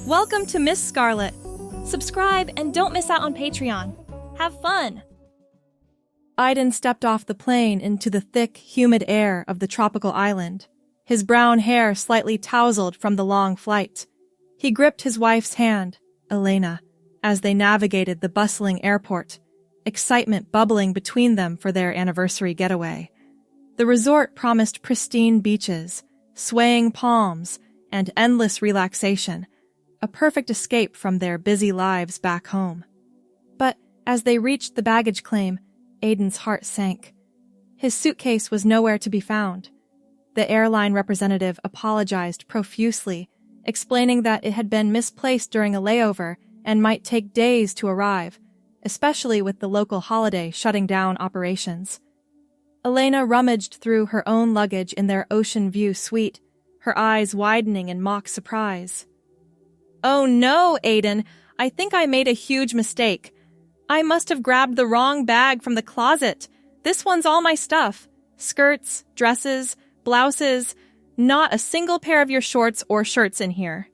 Welcome to Miss Scarlett. Subscribe and don't miss out on Patreon. Have fun! Aiden stepped off the plane into the thick, humid air of the tropical island, his brown hair slightly tousled from the long flight. He gripped his wife's hand, Elena, as they navigated the bustling airport, excitement bubbling between them for their anniversary getaway. The resort promised pristine beaches, swaying palms, and endless relaxation, a perfect escape from their busy lives back home. But as they reached the baggage claim, Aiden's heart sank. His suitcase was nowhere to be found. The airline representative apologized profusely, explaining that it had been misplaced during a layover and might take days to arrive, especially with the local holiday shutting down operations. Elena rummaged through her own luggage in their ocean view suite, her eyes widening in mock surprise. "Oh no, Aiden, I think I made a huge mistake. I must have grabbed the wrong bag from the closet. This one's all my stuff. Skirts, dresses, blouses, not a single pair of your shorts or shirts in here."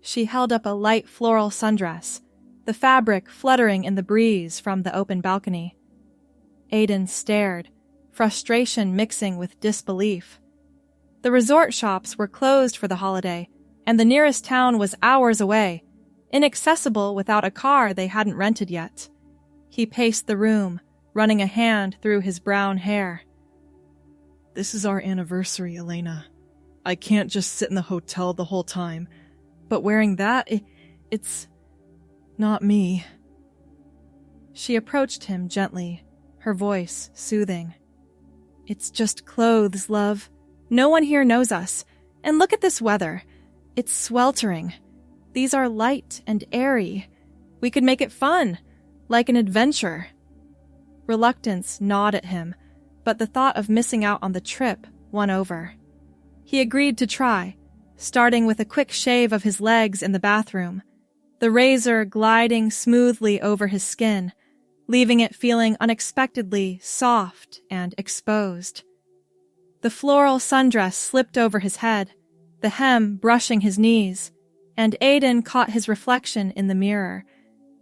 She held up a light floral sundress, the fabric fluttering in the breeze from the open balcony. Aiden stared, frustration mixing with disbelief. The resort shops were closed for the holiday, and the nearest town was hours away, inaccessible without a car they hadn't rented yet. He paced the room, running a hand through his brown hair. "This is our anniversary, Elena. I can't just sit in the hotel the whole time. But wearing that, it's not me." She approached him gently, her voice soothing. "It's just clothes, love. No one here knows us. And look at this weather. It's sweltering. These are light and airy. We could make it fun, like an adventure." Reluctance gnawed at him, but the thought of missing out on the trip won over. He agreed to try, starting with a quick shave of his legs in the bathroom, the razor gliding smoothly over his skin, leaving it feeling unexpectedly soft and exposed. The floral sundress slipped over his head, the hem brushing his knees, and Aiden caught his reflection in the mirror.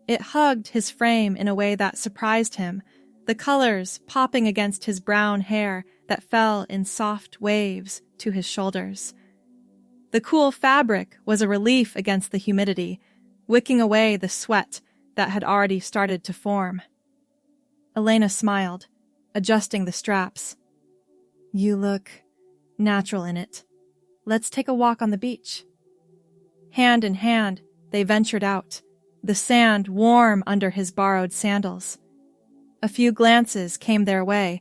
It hugged his frame in a way that surprised him, the colors popping against his brown hair that fell in soft waves to his shoulders. The cool fabric was a relief against the humidity, wicking away the sweat that had already started to form. Elena smiled, adjusting the straps. "You look natural in it. Let's take a walk on the beach." Hand in hand, they ventured out, the sand warm under his borrowed sandals. A few glances came their way,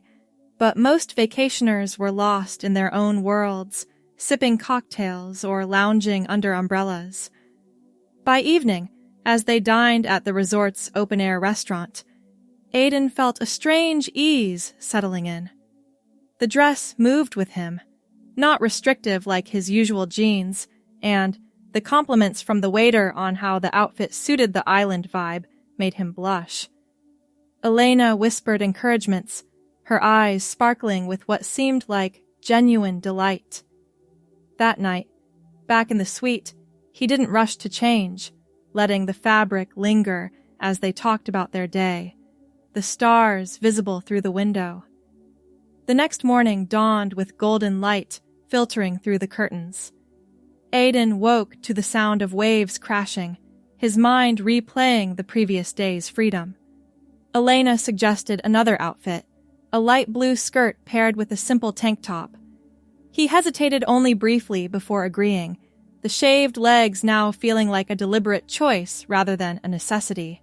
but most vacationers were lost in their own worlds, sipping cocktails or lounging under umbrellas. By evening, as they dined at the resort's open-air restaurant, Aiden felt a strange ease settling in. The dress moved with him, not restrictive like his usual jeans, and the compliments from the waiter on how the outfit suited the island vibe made him blush. Elena whispered encouragements, her eyes sparkling with what seemed like genuine delight. That night, back in the suite, he didn't rush to change, letting the fabric linger as they talked about their day, the stars visible through the window. The next morning dawned with golden light filtering through the curtains. Aiden woke to the sound of waves crashing, his mind replaying the previous day's freedom. Elena suggested another outfit, a light blue skirt paired with a simple tank top. He hesitated only briefly before agreeing, the shaved legs now feeling like a deliberate choice rather than a necessity.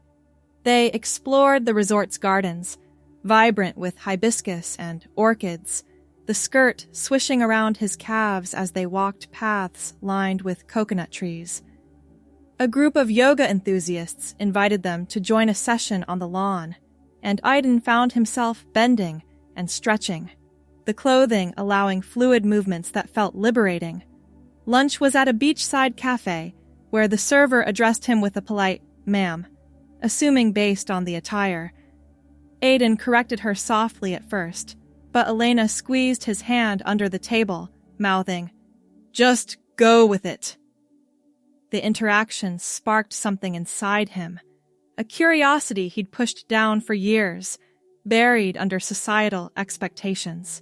They explored the resort's gardens, vibrant with hibiscus and orchids, the skirt swishing around his calves as they walked paths lined with coconut trees. A group of yoga enthusiasts invited them to join a session on the lawn, and Aiden found himself bending and stretching, the clothing allowing fluid movements that felt liberating. Lunch was at a beachside cafe, where the server addressed him with a polite "ma'am," assuming based on the attire. Aiden corrected her softly at first, but Elena squeezed his hand under the table, mouthing, "Just go with it." The interaction sparked something inside him, a curiosity he'd pushed down for years, buried under societal expectations.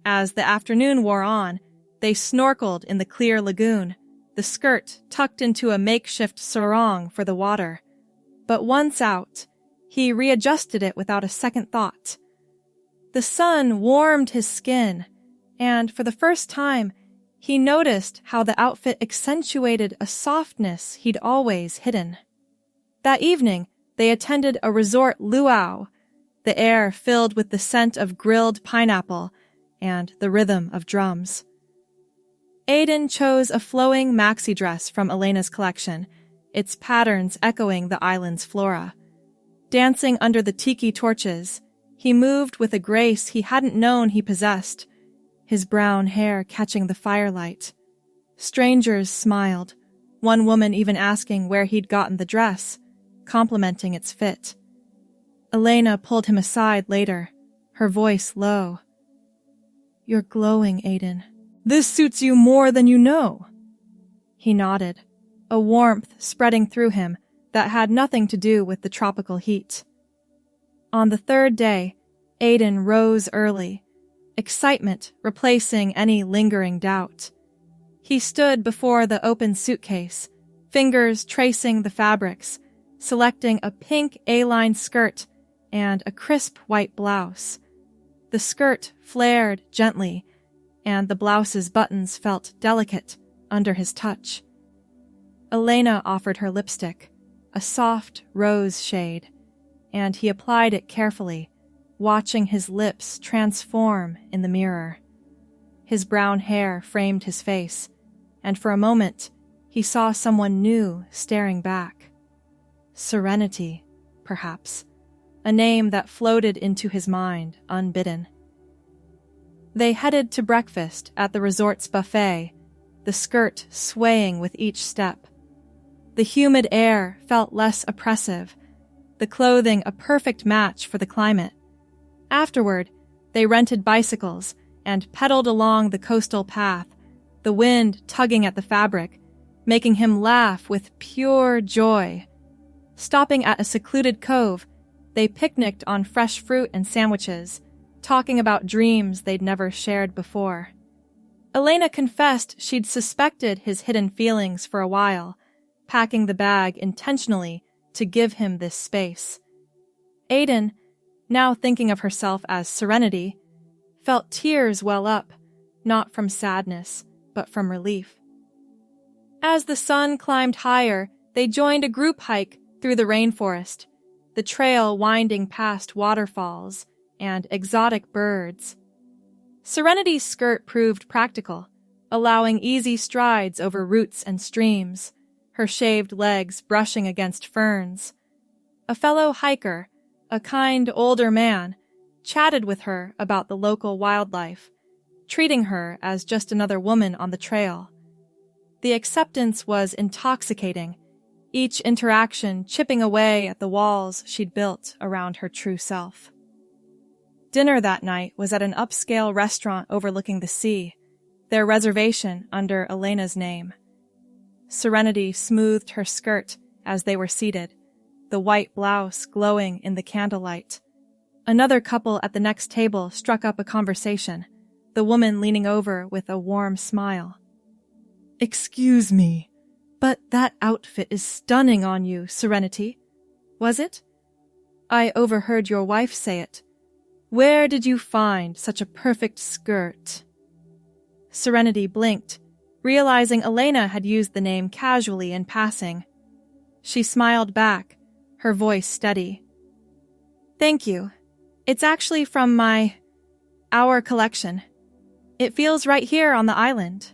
As the afternoon wore on, they snorkeled in the clear lagoon, the skirt tucked into a makeshift sarong for the water. But once out, he readjusted it without a second thought. The sun warmed his skin, and for the first time, he noticed how the outfit accentuated a softness he'd always hidden. That evening, they attended a resort luau, the air filled with the scent of grilled pineapple and the rhythm of drums. Aiden chose a flowing maxi dress from Elena's collection, its patterns echoing the island's flora. Dancing under the tiki torches, he moved with a grace he hadn't known he possessed, his brown hair catching the firelight. Strangers smiled, one woman even asking where he'd gotten the dress, complimenting its fit. Elena pulled him aside later, her voice low. "You're glowing, Aiden. This suits you more than you know." He nodded, a warmth spreading through him that had nothing to do with the tropical heat. On the third day, Aiden rose early, excitement replacing any lingering doubt. He stood before the open suitcase, fingers tracing the fabrics, selecting a pink A-line skirt and a crisp white blouse. The skirt flared gently, and the blouse's buttons felt delicate under his touch. Elena offered her lipstick, a soft rose shade, and he applied it carefully, watching his lips transform in the mirror. His brown hair framed his face, and for a moment he saw someone new staring back. Serenity, perhaps, a name that floated into his mind unbidden. They headed to breakfast at the resort's buffet, the skirt swaying with each step. The humid air felt less oppressive, the clothing a perfect match for the climate. Afterward, they rented bicycles and pedaled along the coastal path, the wind tugging at the fabric, making him laugh with pure joy. Stopping at a secluded cove, they picnicked on fresh fruit and sandwiches, talking about dreams they'd never shared before. Elena confessed she'd suspected his hidden feelings for a while, packing the bag intentionally to give him this space. Aiden, now thinking of herself as Serenity, felt tears well up, not from sadness, but from relief. As the sun climbed higher, they joined a group hike through the rainforest, the trail winding past waterfalls and exotic birds. Serenity's skirt proved practical, allowing easy strides over roots and streams, her shaved legs brushing against ferns. A fellow hiker, a kind older man, chatted with her about the local wildlife, treating her as just another woman on the trail. The acceptance was intoxicating, each interaction chipping away at the walls she'd built around her true self. Dinner that night was at an upscale restaurant overlooking the sea, their reservation under Elena's name. Serenity smoothed her skirt as they were seated, the white blouse glowing in the candlelight. Another couple at the next table struck up a conversation, the woman leaning over with a warm smile. "Excuse me, but that outfit is stunning on you, Serenity. Was it? I overheard your wife say it. Where did you find such a perfect skirt?" Serenity blinked, realizing Elena had used the name casually in passing. She smiled back, her voice steady. "Thank you. It's actually from our collection. It feels right here on the island."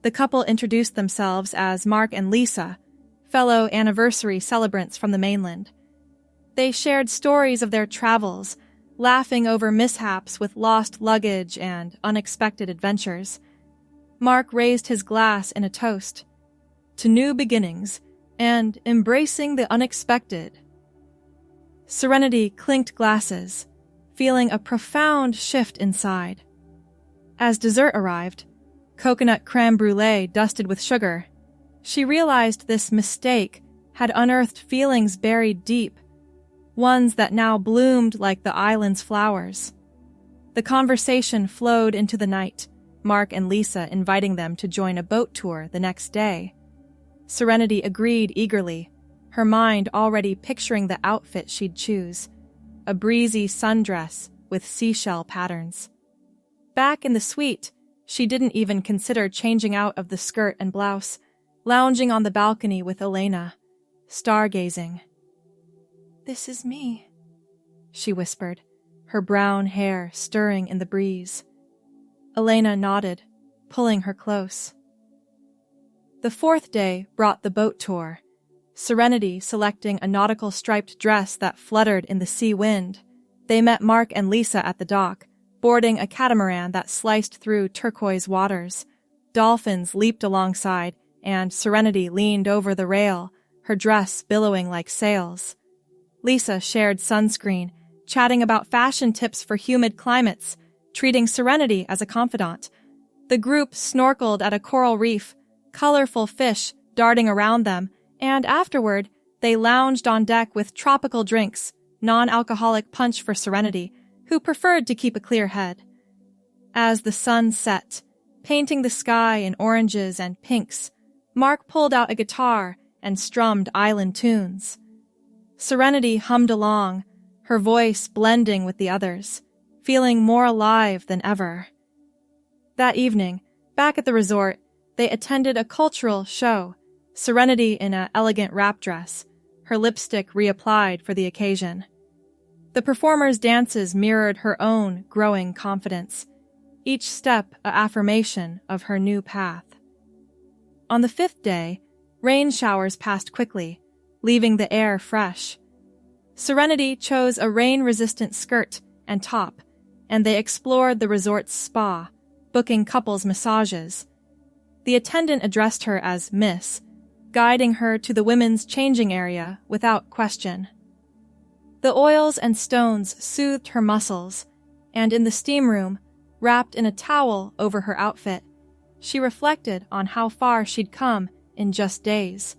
The couple introduced themselves as Mark and Lisa, fellow anniversary celebrants from the mainland. They shared stories of their travels, laughing over mishaps with lost luggage and unexpected adventures. Mark raised his glass in a toast. To new beginnings and embracing the unexpected. Serenity clinked glasses, feeling a profound shift inside. As dessert arrived, coconut creme brulee dusted with sugar, She realized this mistake had unearthed feelings buried deep, ones that now bloomed like the island's flowers. The conversation flowed into the night, Mark and Lisa inviting them to join a boat tour the next day. Serenity agreed eagerly, her mind already picturing the outfit she'd choose, a breezy sundress with seashell patterns. Back in the suite, she didn't even consider changing out of the skirt and blouse, lounging on the balcony with Elena, stargazing. "This is me," she whispered, her brown hair stirring in the breeze. Elena nodded, pulling her close. The fourth day brought the boat tour, Serenity selecting a nautical striped dress that fluttered in the sea wind. They met Mark and Lisa at the dock, boarding a catamaran that sliced through turquoise waters. Dolphins leaped alongside, and Serenity leaned over the rail, her dress billowing like sails. Lisa shared sunscreen, chatting about fashion tips for humid climates, treating Serenity as a confidant. The group snorkeled at a coral reef, colorful fish darting around them, and afterward, they lounged on deck with tropical drinks, non-alcoholic punch for Serenity, who preferred to keep a clear head. As the sun set, painting the sky in oranges and pinks, Mark pulled out a guitar and strummed island tunes. Serenity hummed along, her voice blending with the others, feeling more alive than ever. That evening, back at the resort, they attended a cultural show, Serenity in an elegant wrap dress, her lipstick reapplied for the occasion. The performers' dances mirrored her own growing confidence, each step an affirmation of her new path. On the fifth day, rain showers passed quickly, leaving the air fresh. Serenity chose a rain-resistant skirt and top, and they explored the resort's spa, booking couples massages. The attendant addressed her as Miss, guiding her to the women's changing area without question. The oils and stones soothed her muscles, and in the steam room, wrapped in a towel over her outfit, she reflected on how far she'd come in just days.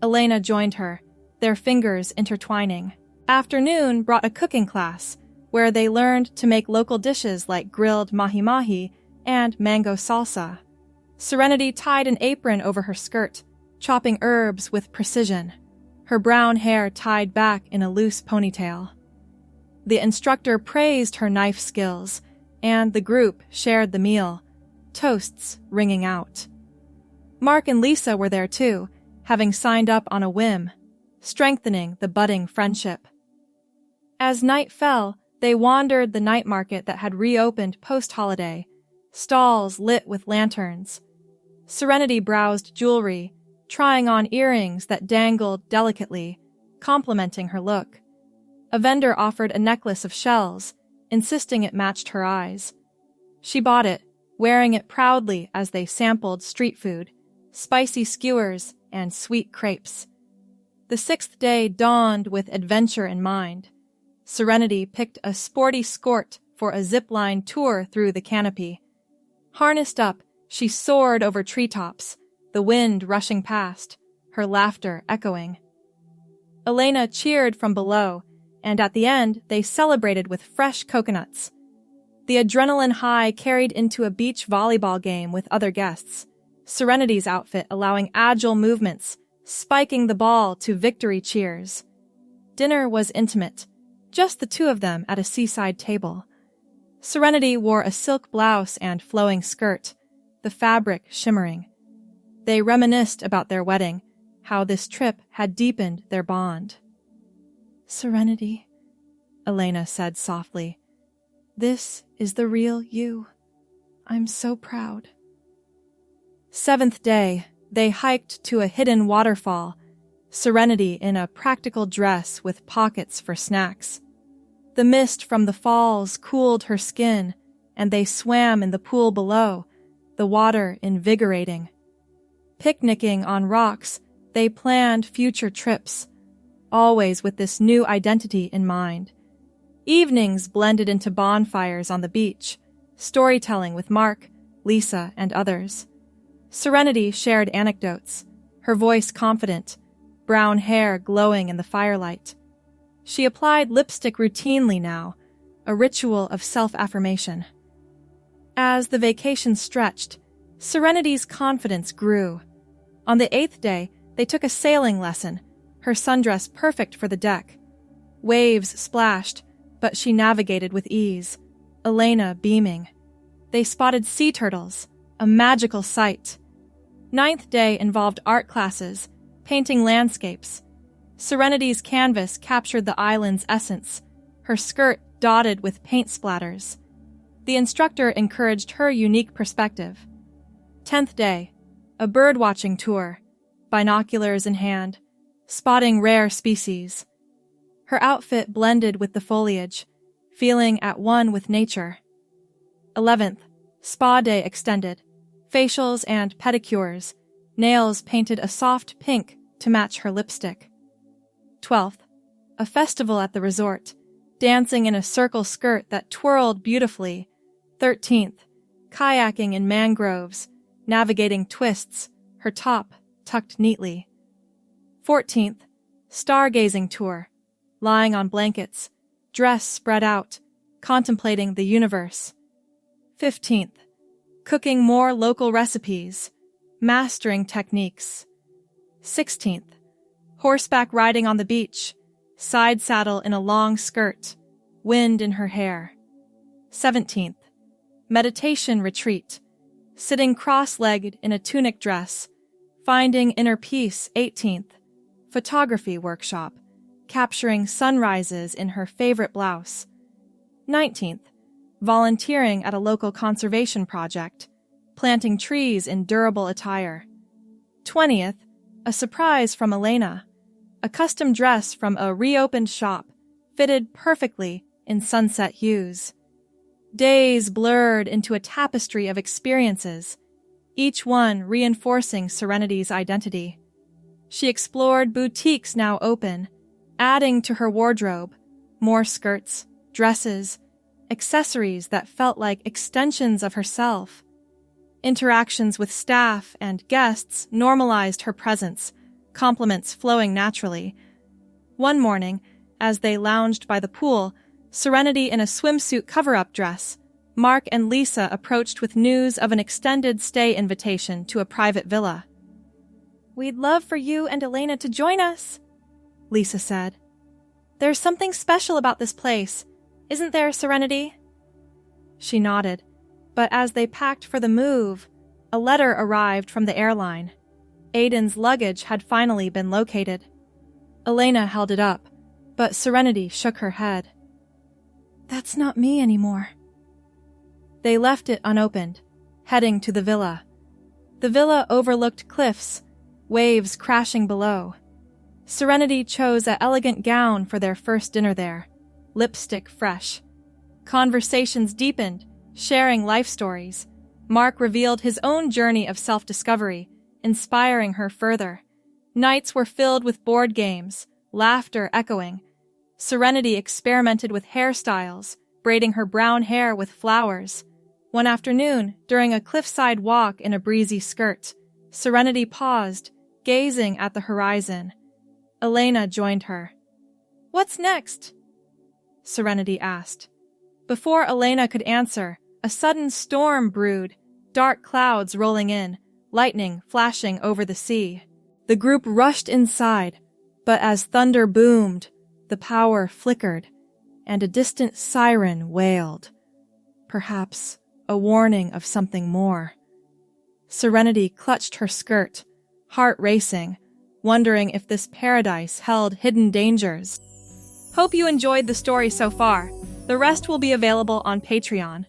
Elena joined her, their fingers intertwining. Afternoon brought a cooking class, where they learned to make local dishes like grilled mahi-mahi and mango salsa. Serenity tied an apron over her skirt, chopping herbs with precision, her brown hair tied back in a loose ponytail. The instructor praised her knife skills, and the group shared the meal, toasts ringing out. Mark and Lisa were there too, having signed up on a whim, strengthening the budding friendship. As night fell, they wandered the night market that had reopened post-holiday, stalls lit with lanterns. Serenity browsed jewelry, trying on earrings that dangled delicately, complementing her look. A vendor offered a necklace of shells, insisting it matched her eyes. She bought it, wearing it proudly as they sampled street food, spicy skewers, and sweet crepes. The sixth day dawned with adventure in mind. Serenity picked a sporty skort for a zip-line tour through the canopy. Harnessed up, she soared over treetops, the wind rushing past, her laughter echoing. Elena cheered from below, and at the end they celebrated with fresh coconuts. The adrenaline high carried into a beach volleyball game with other guests, Serenity's outfit allowing agile movements, spiking the ball to victory cheers. Dinner was intimate, just the two of them at a seaside table. Serenity wore a silk blouse and flowing skirt, the fabric shimmering. They reminisced about their wedding, how this trip had deepened their bond. "Serenity," Elena said softly, "this is the real you. I'm so proud." Seventh day, they hiked to a hidden waterfall, Serenity in a practical dress with pockets for snacks. The mist from the falls cooled her skin, and they swam in the pool below, the water invigorating. Picnicking on rocks, they planned future trips, always with this new identity in mind. Evenings blended into bonfires on the beach, storytelling with Mark, Lisa, and others. Serenity shared anecdotes, her voice confident, brown hair glowing in the firelight. She applied lipstick routinely now, a ritual of self-affirmation. As the vacation stretched, Serenity's confidence grew. On the 8th day, they took a sailing lesson, her sundress perfect for the deck. Waves splashed, but she navigated with ease, Elena beaming. They spotted sea turtles, a magical sight. 9th day involved art classes, painting landscapes. Serenity's canvas captured the island's essence, her skirt dotted with paint splatters. The instructor encouraged her unique perspective. 10th day, a bird-watching tour, binoculars in hand, spotting rare species. Her outfit blended with the foliage, feeling at one with nature. 11th, spa day extended, facials and pedicures, nails painted a soft pink to match her lipstick. 12th, a festival at the resort, dancing in a circle skirt that twirled beautifully. 13th, kayaking in mangroves, navigating twists, her top tucked neatly. 14th, stargazing tour, lying on blankets, dress spread out, contemplating the universe. 15th, cooking more local recipes, mastering techniques. 16th, horseback riding on the beach, side saddle in a long skirt, wind in her hair. 17th, meditation retreat, sitting cross-legged in a tunic dress, finding inner peace. 18th, photography workshop, capturing sunrises in her favorite blouse. 19th, volunteering at a local conservation project, planting trees in durable attire. 20th, a surprise from Elena, a custom dress from a reopened shop, fitted perfectly in sunset hues. Days blurred into a tapestry of experiences, each one reinforcing Serenity's identity. She explored boutiques now open, adding to her wardrobe, more skirts, dresses, accessories that felt like extensions of herself. Interactions with staff and guests normalized her presence, compliments flowing naturally. One morning, as they lounged by the pool, Serenity in a swimsuit cover-up dress, Mark and Lisa approached with news of an extended stay invitation to a private villa. "We'd love for you and Elena to join us," Lisa said. "There's something special about this place, isn't there, Serenity?" She nodded, but as they packed for the move, a letter arrived from the airline. Aiden's luggage had finally been located. Elena held it up, but Serenity shook her head. "That's not me anymore." They left it unopened, heading to the villa. The villa overlooked cliffs, waves crashing below. Serenity chose an elegant gown for their first dinner there, lipstick fresh. Conversations deepened, sharing life stories. Mark revealed his own journey of self-discovery, inspiring her further. Nights were filled with board games, laughter echoing. Serenity experimented with hairstyles, braiding her brown hair with flowers. One afternoon, during a cliffside walk in a breezy skirt, Serenity paused, gazing at the horizon. Elena joined her. "What's next?" Serenity asked. Before Elena could answer, a sudden storm brewed, dark clouds rolling in, lightning flashing over the sea. The group rushed inside, but as thunder boomed, the power flickered, and a distant siren wailed. Perhaps a warning of something more. Serenity clutched her skirt, heart racing, wondering if this paradise held hidden dangers. Hope you enjoyed the story so far. The rest will be available on Patreon.